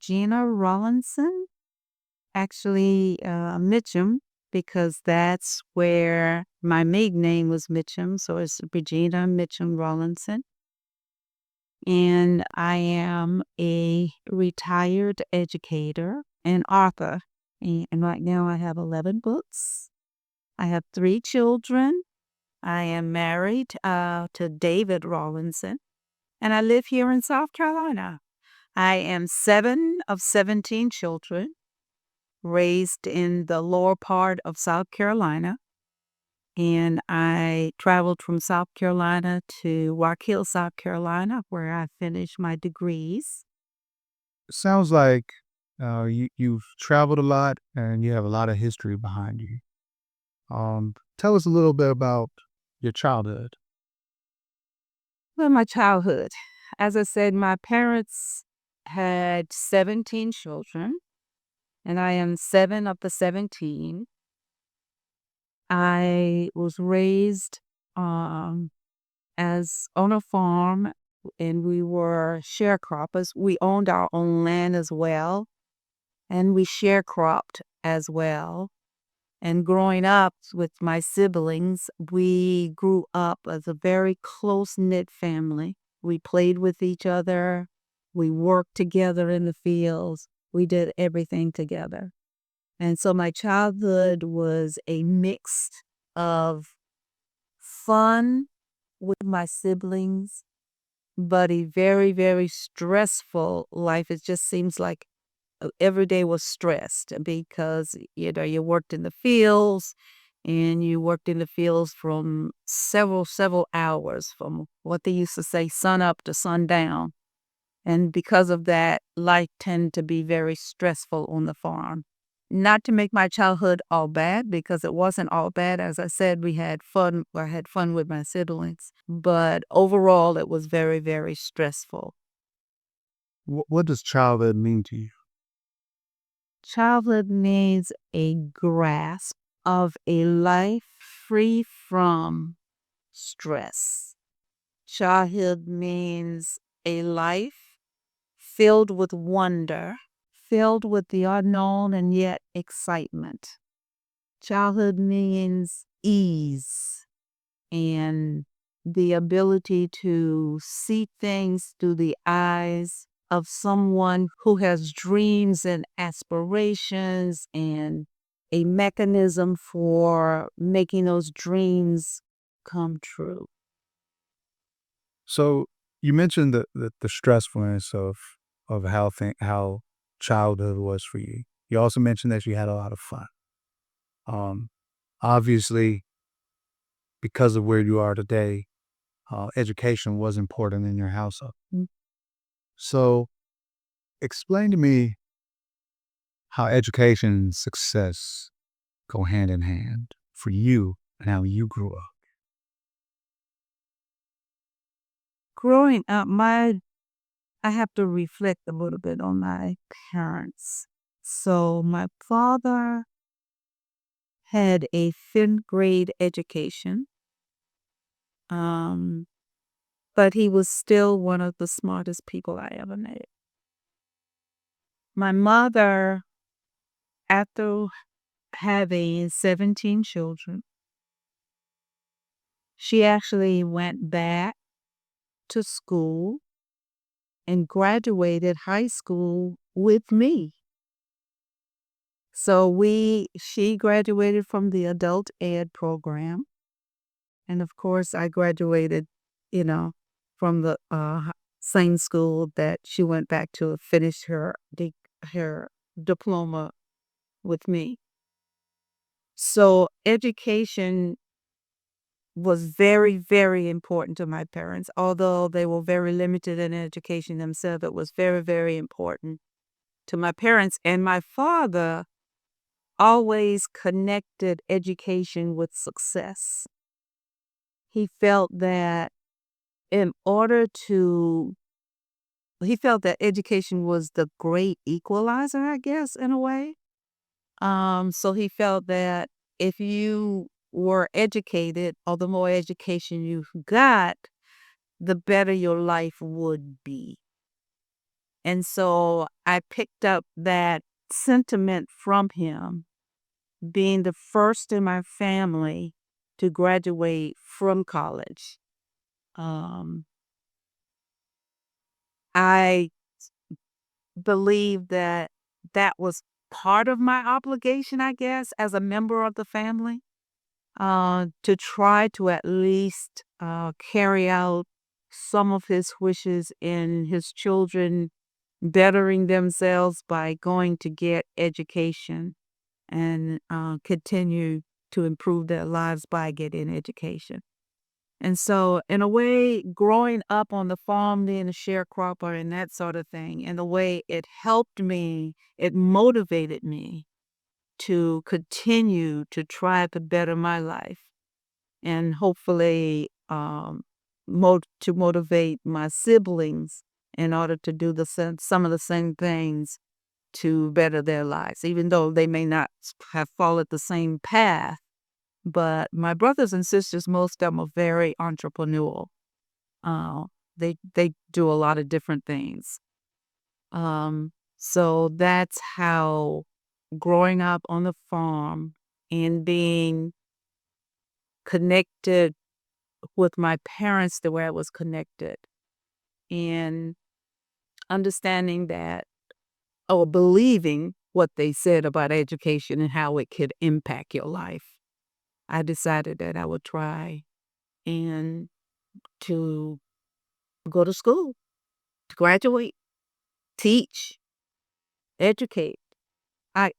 Regina Rawlinson, actually Mitchum, because that's where my maiden name was Mitchum. So it's Regina Mitchum Rawlinson. And I am a retired educator and author. And right now I have 11 books. I have 3 children. I am married to David Rawlinson, and I live here in South Carolina. I am 7 of 17 children, raised in the lower part of South Carolina. And I traveled from South Carolina to Rock Hill, South Carolina, where I finished my degrees. Sounds like you've traveled a lot and you have a lot of history behind you. Tell us a little bit about your childhood. Well, my childhood, as I said, my parents had 17 children, and I am 7 of the 17. I was raised um, as on a farm, and we were sharecroppers. We owned our own land as well, and we sharecropped as well. And growing up with my siblings, we grew up as a very close-knit family. We played with each other. We worked together in the fields. We did everything together. And so my childhood was a mix of fun with my siblings, but a very, very stressful life. It just seems like every day was stressed because, you worked in the fields and you worked in the fields from several hours, from what they used to say, sun up to sundown. And because of that, life tended to be very stressful on the farm. Not to make my childhood all bad, because it wasn't all bad. As I said, we had fun. I had fun with my siblings, but overall, it was very, very stressful. What does childhood mean to you? Childhood means a grasp of a life free from stress. Childhood means a life filled with wonder, filled with the unknown and yet excitement. Childhood means ease and the ability to see things through the eyes of someone who has dreams and aspirations and a mechanism for making those dreams come true. So you mentioned the stressfulness of how childhood was for you. You also mentioned that you had a lot of fun. Um, Obviously, because of where you are today, education was important in your household. Mm. So explain to me how education and success go hand in hand for you and how you grew up. Growing up, I have to reflect a little bit on my parents. So my father had a 5th grade education. Um, but he was still one of the smartest people I ever met. My mother, after having 17 children, she actually went back to school and graduated high school with me. So she graduated from the adult ed program. And of course, I graduated, you know, from the same school that she went back to finish her diploma with me. So education was very, very important to my parents. Although they were very limited in education themselves, it was very, very important to my parents. And my father always connected education with success. He felt that in order to he felt that education was the great equalizer, I guess, in a way. So he felt that if you were educated, or the more education you got, the better your life would be. And so I picked up that sentiment from him, being the first in my family to graduate from college. Um, I believe that that was part of my obligation, I guess, as a member of the family, to try to at least carry out some of his wishes in his children bettering themselves by going to get education and continue to improve their lives by getting education. And so, in a way, growing up on the farm, being a sharecropper and that sort of thing, in the way it helped me, it motivated me to continue to try to better my life and hopefully to motivate my siblings in order to do some of the same things to better their lives, even though they may not have followed the same path. But my brothers and sisters, most of them are very entrepreneurial. Uh, they do a lot of different things. So that's how growing up on the farm and being connected with my parents the way I was connected and understanding that or believing what they said about education and how it could impact your life. I decided that I would try and to go to school, to graduate, teach, educate. I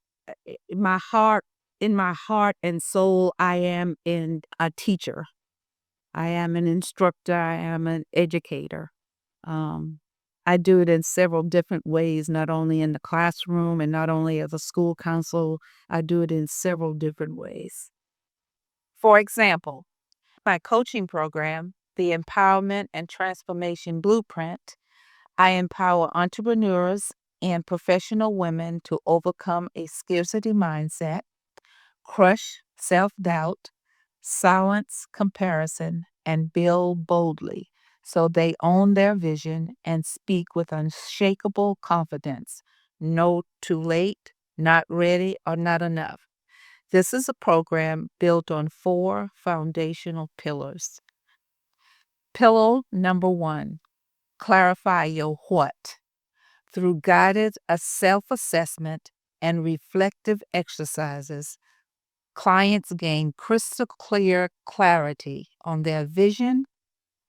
my heart in my heart and soul I am in a teacher. I am an instructor, I am an educator. Um, I do it in several different ways, not only in the classroom and not only as a school counselor, I do it in several different ways. For example, my coaching program, the Empowerment and Transformation Blueprint, I empower entrepreneurs and professional women to overcome a scarcity mindset, crush self doubt, silence comparison, and build boldly so they own their vision and speak with unshakable confidence. No too late, not ready, or not enough. This is a program built on 4 foundational pillars. Pillar number 1, clarify your what. Through guided self assessment and reflective exercises, clients gain crystal clear clarity on their vision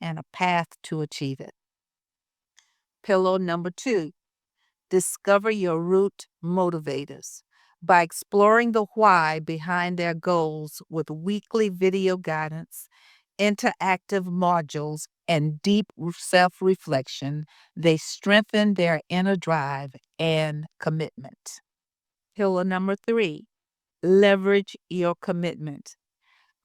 and a path to achieve it. Pillar number 2, discover your root motivators. By exploring the why behind their goals with weekly video guidance, interactive modules, and deep self reflection, they strengthen their inner drive and commitment. Pillar number 3, leverage your commitment.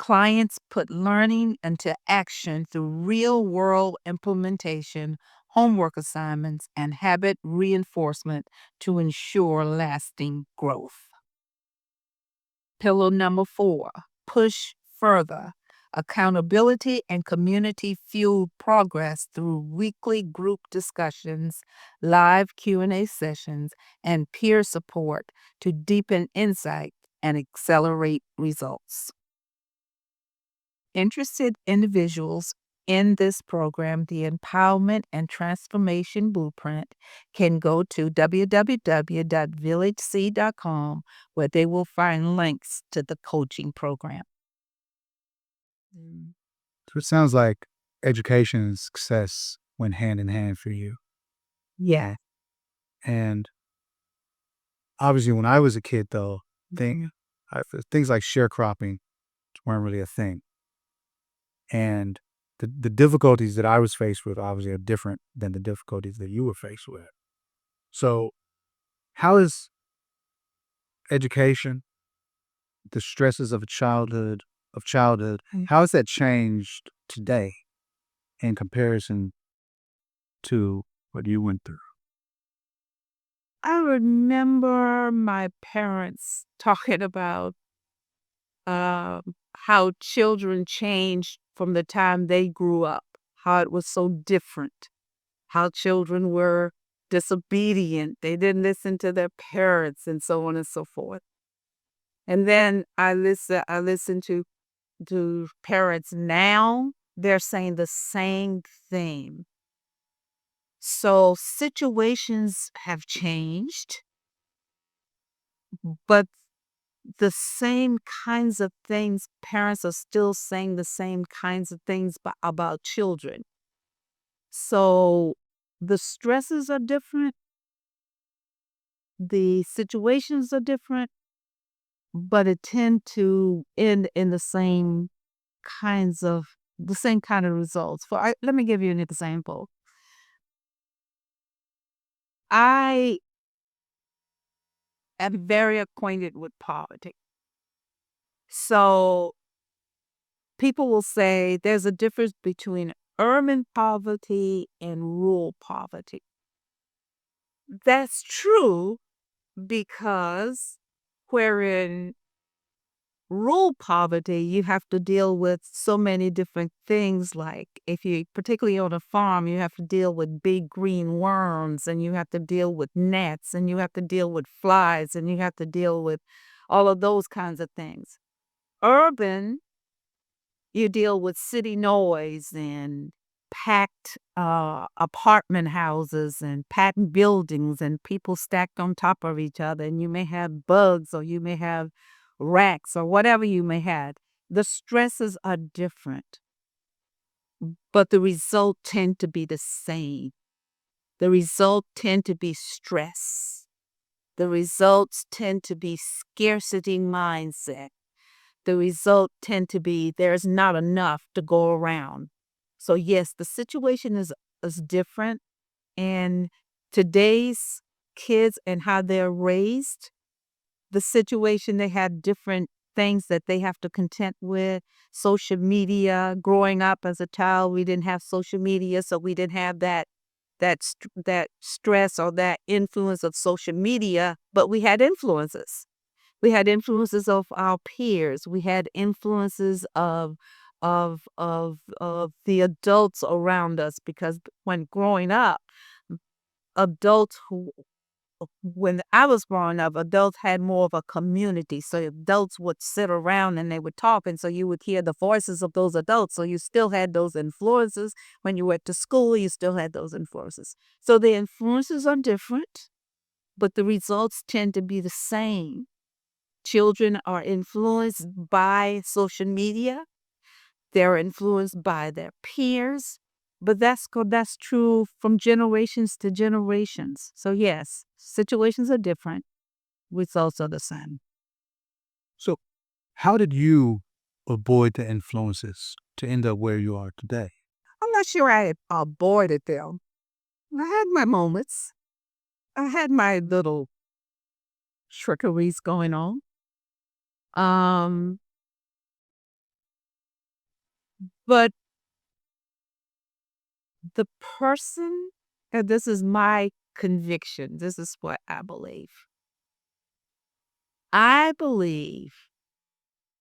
Clients put learning into action through real world implementation, homework assignments, and habit reinforcement to ensure lasting growth. Pillar number 4, push further. Accountability and community fueled progress through weekly group discussions, live Q&A sessions, and peer support to deepen insight and accelerate results. Interested individuals in this program, the Empowerment and Transformation Blueprint, can go to www.villagec.com where they will find links to the coaching program. Mm. So it sounds like education and success went hand in hand for you. Yeah. And obviously, when I was a kid, though, thing, things like sharecropping weren't really a thing. And the difficulties that I was faced with obviously are different than the difficulties that you were faced with. So, how is education, the stresses of childhood, Mm. how has that changed today in comparison to what you went through? I remember my parents talking about how children changed from the time they grew up, how it was so different, how children were disobedient. They didn't listen to their parents and so on and so forth. And then I listen to parents now, they're saying the same thing. So situations have changed, but the same kinds of things, parents are still saying the same kinds of things about children. So the stresses are different, the situations are different, but it tend to end in the same kind of results. Let me give you an example. I am very acquainted with poverty. So people will say there's a difference between urban poverty and rural poverty. That's true because wherein rural poverty, you have to deal with so many different things. Like if you, particularly on a farm, you have to deal with big green worms and you have to deal with gnats and you have to deal with flies and you have to deal with all of those kinds of things. Urban, you deal with city noise and packed apartment houses and packed buildings and people stacked on top of each other. And you may have bugs or you may have rats or whatever you may have. The stresses are different, but the result tend to be the same. The result tend to be stress. The results tend to be scarcity mindset. The result tend to be there's not enough to go around. So yes, the situation is different, and today's kids and how they're raised, the situation they had different things that they have to contend with. Social media. Growing up as a child, we didn't have social media, so we didn't have that stress or that influence of social media, but we had influences. We had influences of our peers. We had influences of the adults around us because when growing up, adults who when I was growing up, adults had more of a community. So adults would sit around and they would talk, and so you would hear the voices of those adults. So you still had those influences when you went to school. You still had those influences. So the influences are different, but the results tend to be the same. Children are influenced by social media. They're influenced by their peers. But that's true from generations to generations. So yes, situations are different. Results are the same. So, how did you avoid the influences to end up where you are today? I'm not sure I avoided them. I had my moments. I had my little trickeries going on. Um, but the person, and this is my conviction, this is what I believe. I believe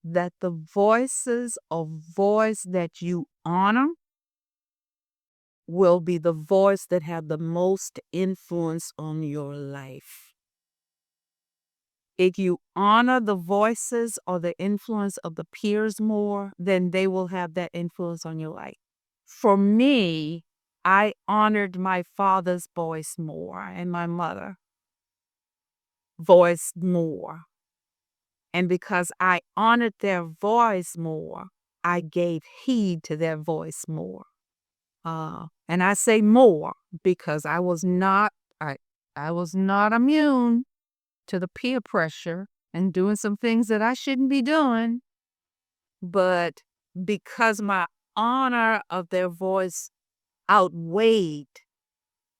that the voices of voice that you honor will be the voice that have the most influence on your life. If you honor the voices or the influence of the peers more, then they will have that influence on your life. For me, I honored my father's voice more and my mother voice more. And because I honored their voice more, I gave heed to their voice more. And I say more because I, I was not immune to the peer pressure and doing some things that I shouldn't be doing. But because my honor of their voice outweighed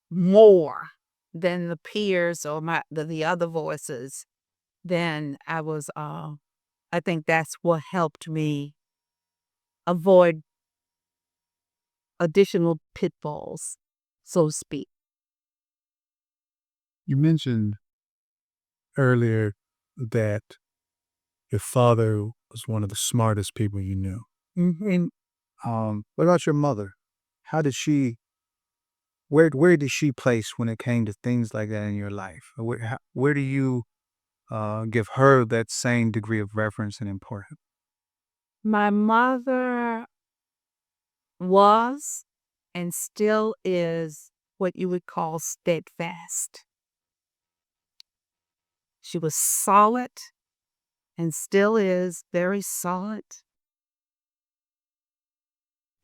more than the peers or the other voices, then I think that's what helped me avoid additional pitfalls, so to speak. You mentioned earlier that your father was one of the smartest people you knew. Mhm. What about your mother? How did she where did she place when it came to things like that in your life? Where do you give her that same degree of reverence and importance? My mother was and still is what you would call steadfast. She was solid and still is very solid.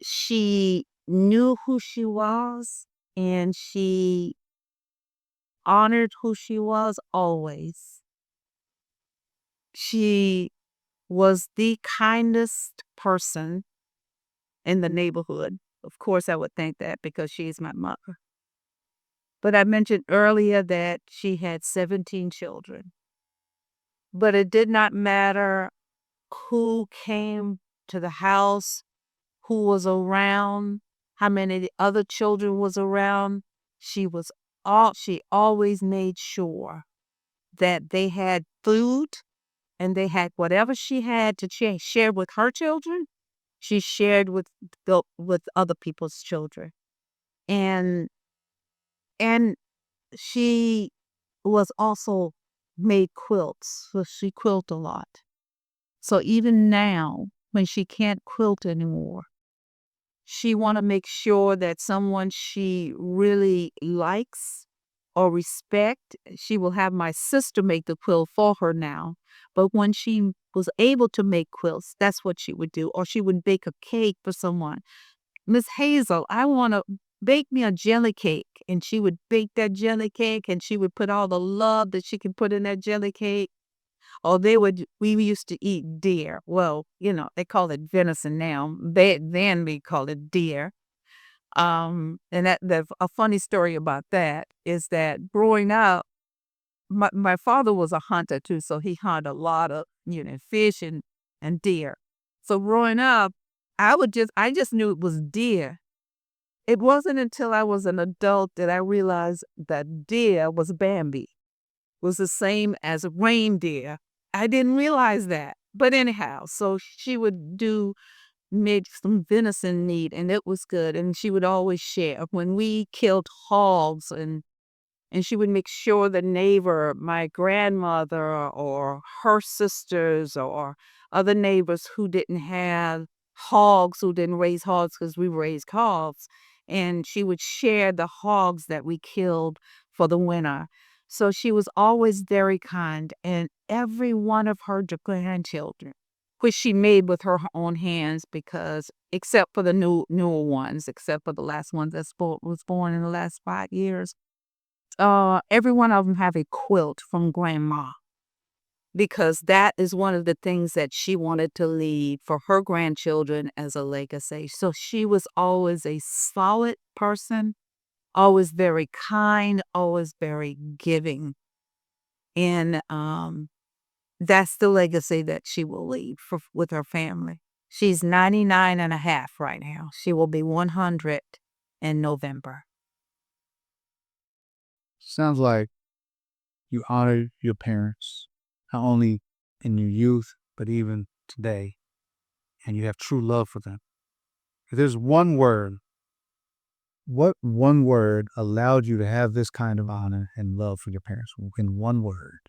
She knew who she was and she honored who she was always. She was the kindest person in the neighborhood. Of course, I would think that because she's my mother. But I mentioned earlier that she had 17 children. But it did not matter who came to the house, who was around, how many other children was around. She always made sure that they had food and they had whatever she had to share with her children, she shared with other people's children. And and she was also made quilts, so she quilted a lot. So even now, when she can't quilt anymore, she want to make sure that someone she really likes or respect, she will have my sister make the quilt for her now. But when she was able to make quilts, that's what she would do. Or she would bake a cake for someone. Miss Hazel, I want to bake me a jelly cake. And she would bake that jelly cake and she would put all the love that she can put in that jelly cake. Or we used to eat deer. Well, they call it venison now. Then we call it deer. And a funny story about that is that growing up, my father was a hunter too, so he hunted a lot of, fish and deer. So growing up, I just knew it was deer. It wasn't until I was an adult that I realized that deer was Bambi, was the same as reindeer. I didn't realize that. But anyhow, so she would made some venison meat and it was good. And she would always share. When we killed hogs and she would make sure the neighbor, my grandmother or her sisters or other neighbors who didn't have hogs, who didn't raise hogs because we raised hogs, and she would share the hogs that we killed for the winter. So she was always very kind, and every one of her grandchildren, which she made with her own hands, because except for the newer ones, except for the last one was born in the last 5 years, every one of them have a quilt from grandma because that is one of the things that she wanted to leave for her grandchildren as a legacy. So she was always a solid person, always very kind, always very giving. And that's the legacy that she will leave with her family. She's 99 and a half right now. She will be 100 in November. Sounds like you honor your parents, not only in your youth, but even today, and you have true love for them. If there's one word, what one word allowed you to have this kind of honor and love for your parents? In one word.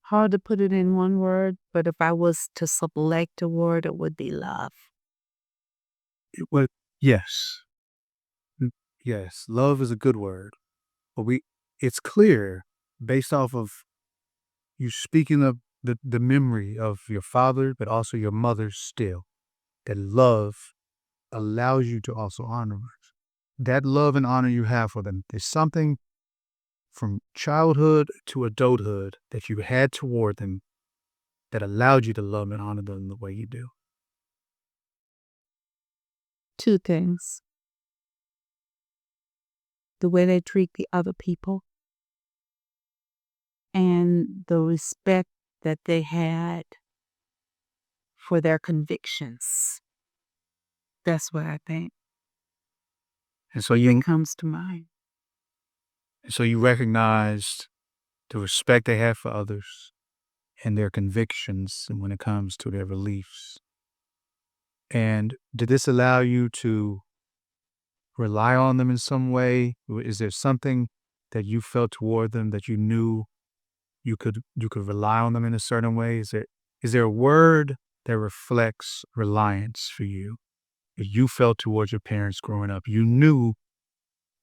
Hard to put it in one word, but if I was to select a word, it would be love. Well, yes. Mm, yes, love is a good word, but it's clear based off of you speaking of the memory of your father, but also your mother still, that love allows you to also honor them. That love and honor you have for them is something from childhood to adulthood that you had toward them that allowed you to love and honor them the way you do. Two things: the way they treat the other people and the respect that they had for their convictions. That's what I think And so you comes to mind. and so you recognized the respect they had for others and their convictions and when it comes to their beliefs. And did this allow you to rely on them in some way? Is there something that you felt toward them that you knew you could rely on them in a certain way? Is there a word that reflects reliance for you that you felt towards your parents growing up? You knew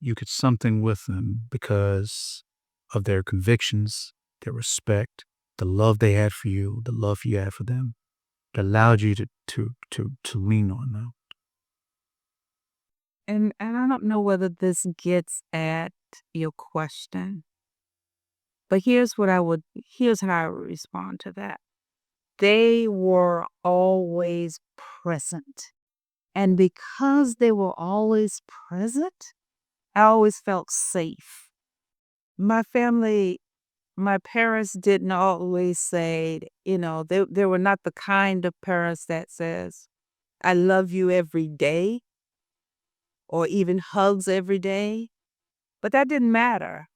you could something with them because of their convictions, their respect, the love they had for you, the love you had for them, that allowed you to lean on them. And I don't know whether this gets at your question, but here's how I would respond to that. They were always present. And because they were always present, I always felt safe. My family, my parents didn't always say, they were not the kind of parents that says, I love you every day or even hugs every day. But that didn't matter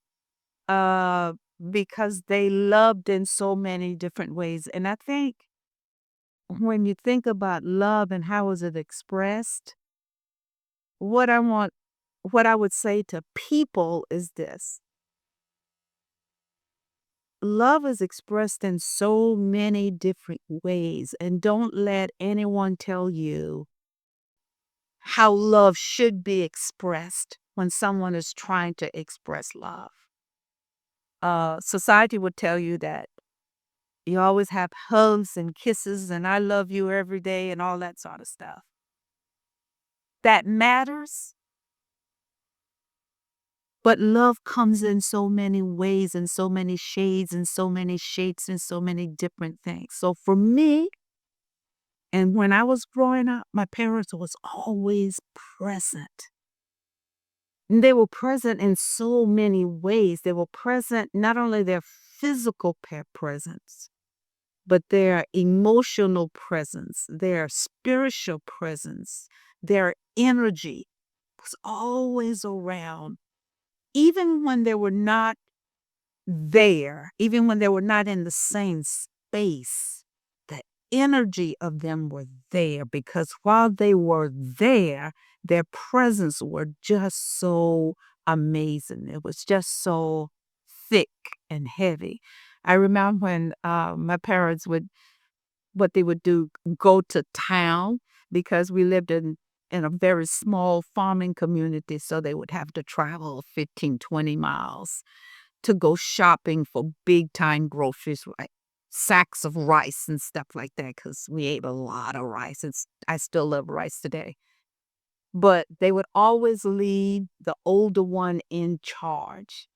uh, because they loved in so many different ways. And I think when you think about love and how is it expressed, what I want, what I would say to people is this: love is expressed in so many different ways, and don't let anyone tell you how love should be expressed when someone is trying to express love. Society would tell you that you always have hugs and kisses and I love you every day and all that sort of stuff. That matters, but love comes in so many ways and so many shades and so many shapes and so many different things. So for me, and when I was growing up, my parents was always present. And they were present in so many ways. They were present, not only their physical presence, but their emotional presence, their spiritual presence, their energy was always around, even when they were not there, even when they were not in the same space. The energy of them were there because while they were there, their presence were just so amazing. It was just so thick and heavy. I remember when my parents would what they would do, go to town because we lived in a very small farming community, so they would have to travel 15, 20 miles to go shopping for big time groceries, like sacks of rice and stuff like that, because we ate a lot of rice. I still love rice today. But they would always leave the older one in charge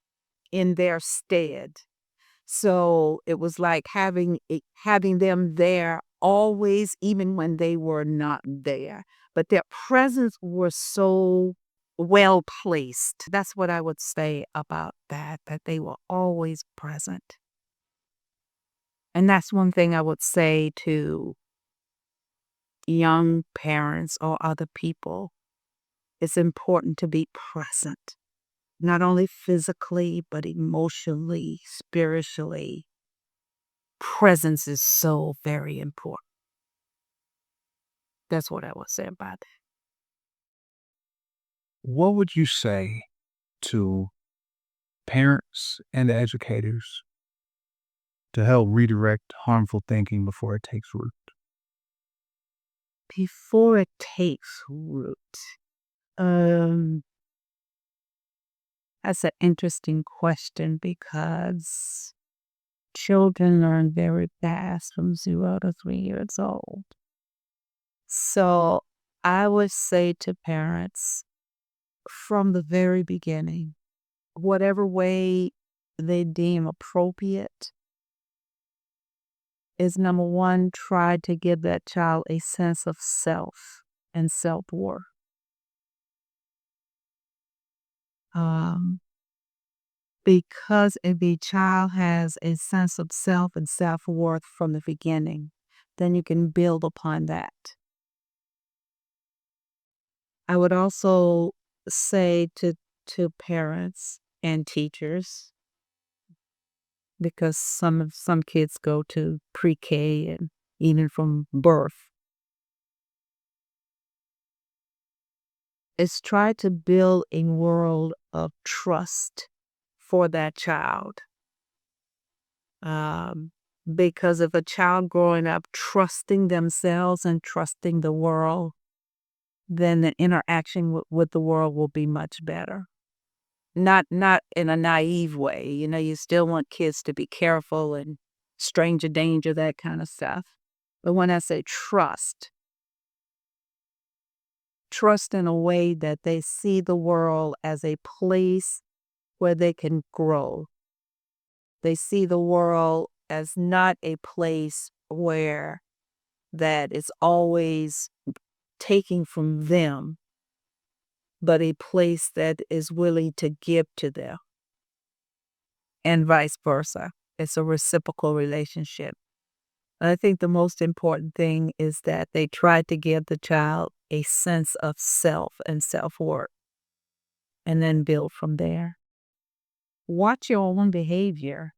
in their stead. So it was like having them there always, even when they were not there. But their presence was so well placed. That's what I would say about that they were always present. And that's one thing I would say to young parents or other people. It's important to be present, not only physically, but emotionally, spiritually. Presence is so very important. That's what I would say about that. What would you say to parents and educators to help redirect harmful thinking before it takes root? Before it takes root, um, that's an interesting question because children learn very fast from 0 to 3 years old. So I would say to parents from the very beginning, whatever way they deem appropriate, is number one, try to give that child a sense of self and self worth. Um, because if a child has a sense of self and self worth from the beginning, then you can build upon that. I would also say to parents and teachers, because some kids go to pre-K and even from birth, is try to build a world of trust for that child. Um, because if a child growing up trusting themselves and trusting the world, then the interaction with the world will be much better. Not in a naive way. You know, you still want kids to be careful and stranger danger, that kind of stuff. But when I say trust in a way that they see the world as a place where they can grow. They see the world as not a place where that is always taking from them, but a place that is willing to give to them, and vice versa. It's a reciprocal relationship. I think the most important thing is that they try to give the child a sense of self and self-worth and then build from there. Watch your own behavior,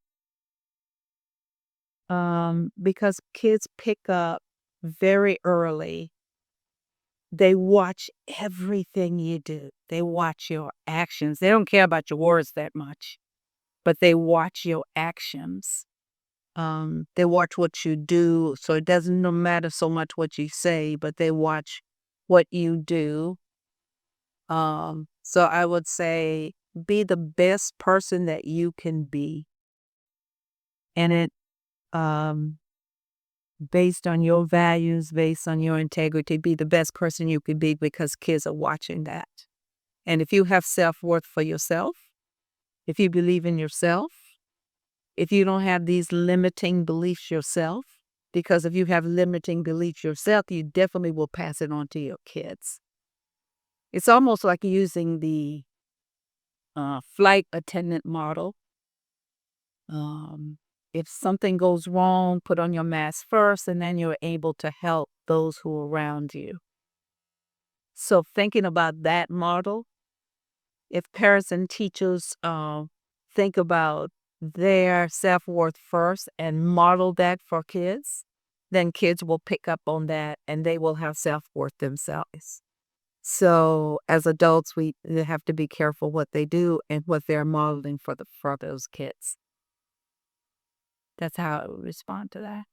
because kids pick up very early. They watch everything you do. They watch your actions. They don't care about your words that much, but they watch your actions. They watch what you do, so it doesn't no matter so much what you say, but they watch what you do. So I would say be the best person that you can be, and it um based on your values, based on your integrity, be the best person you could be because kids are watching that. And if you have self-worth for yourself, if you believe in yourself, if you don't have these limiting beliefs yourself, because if you have limiting beliefs yourself, you definitely will pass it on to your kids. It's almost like using the flight attendant model. Um, if something goes wrong, put on your mask first, and then you're able to help those who are around you. So thinking about that model, if parents and teachers think about their self-worth first and model that for kids, then kids will pick up on that and they will have self-worth themselves. So as adults, we have to be careful what they do and what they're modeling for those kids. That's how I would respond to that.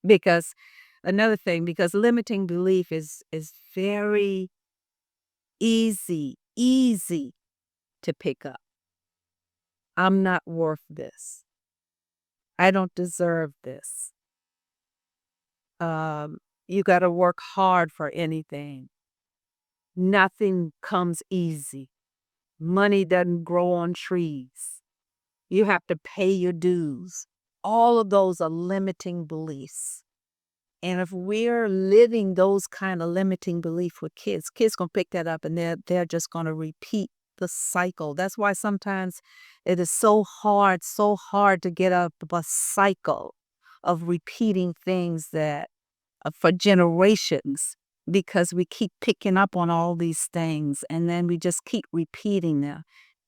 Because another thing, because limiting belief is very easy to pick up. I'm not worth this. I don't deserve this. Um, you got to work hard for anything. Nothing comes easy. Money doesn't grow on trees. You have to pay your dues. All of those are limiting beliefs. And if we're living those kind of limiting beliefs with kids gonna pick that up and they're just gonna repeat the cycle. That's why sometimes it is so hard to get out of a cycle of repeating things that for generations because we keep picking up on all these things and then we just keep repeating them.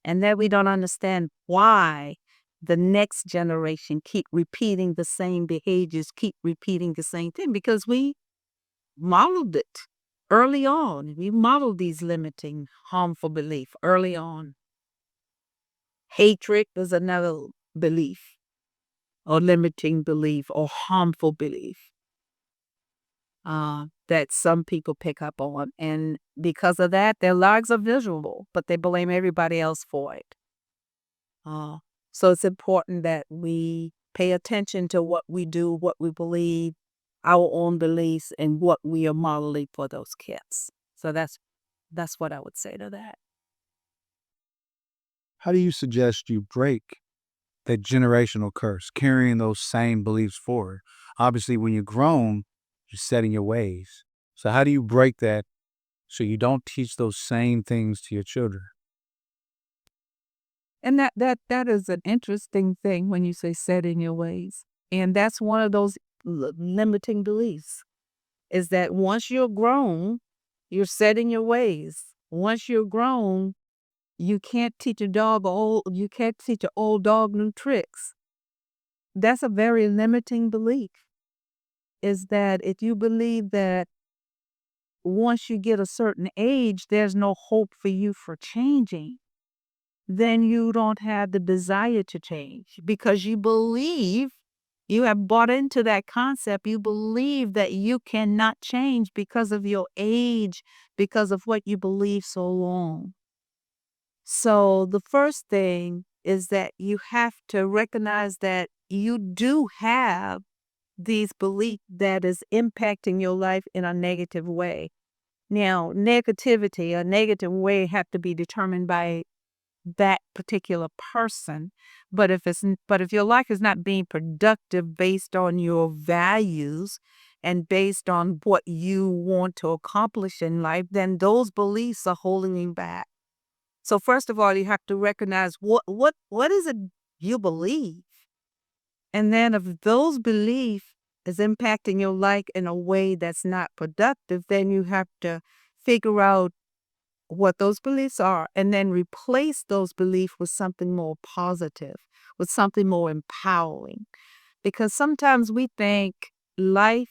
And then we don't understand why the next generation keep repeating the same behaviors, keep repeating the same thing because we modeled it early on. We modeled these limiting, harmful belief early on. Hatred is another belief or limiting belief or harmful belief that some people pick up on. And because of that, their lives are miserable, but they blame everybody else for it. Uh, so it's important that we pay attention to what we do, what we believe, our own beliefs, and what we are modeling for those kids. So that's what I would say to that. How do you suggest you break that generational curse, carrying those same beliefs forward? Obviously, when you're grown, you're setting your ways. So how do you break that so you don't teach those same things to your children? And that is an interesting thing when you say set in your ways. And that's one of those limiting beliefs is that once you're grown, you're set in your ways. Once you're grown, you can't teach an old dog new tricks. That's a very limiting belief. Is that if you believe that once you get a certain age, there's no hope for you for changing, then you don't have the desire to change because you believe you have bought into that concept. You believe that you cannot change because of your age, because of what you believe so long. So the first thing is that you have to recognize that you do have these beliefs that is impacting your life in a negative way. Now, negativity, a negative way have to be determined by that particular person. But if your life is not being productive based on your values and based on what you want to accomplish in life, then those beliefs are holding you back. So first of all, you have to recognize what is it you believe? And then if those beliefs is impacting your life in a way that's not productive, then you have to figure out what those beliefs are and then replace those beliefs with something more positive, with something more empowering. Because sometimes we think life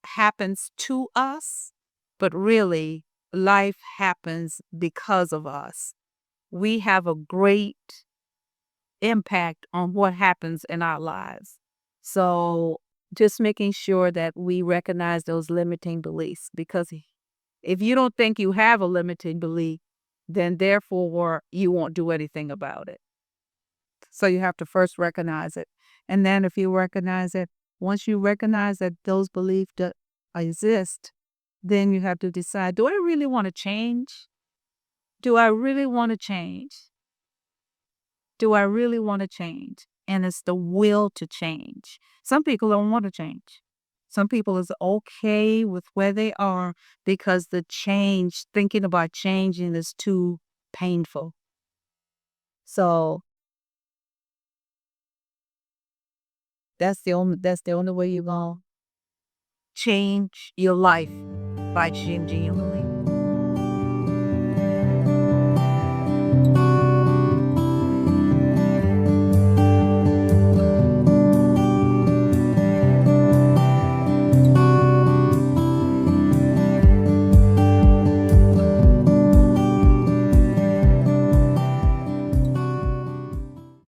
happens to us, but really life happens because of us. We have a great impact on what happens in our lives. So just making sure that we recognize those limiting beliefs, because if you don't think you have a limiting belief, then therefore you won't do anything about it. So you have to first recognize it. And then if you recognize it, once you recognize that those beliefs exist, then you have to decide, do I really want to change? Do I really want to change? Do I really want to change? And it's the will to change. Some people don't want to change. Some people is okay with where they are because the change, thinking about changing is too painful. So that's the only way you're gonna change your life by changing your belief.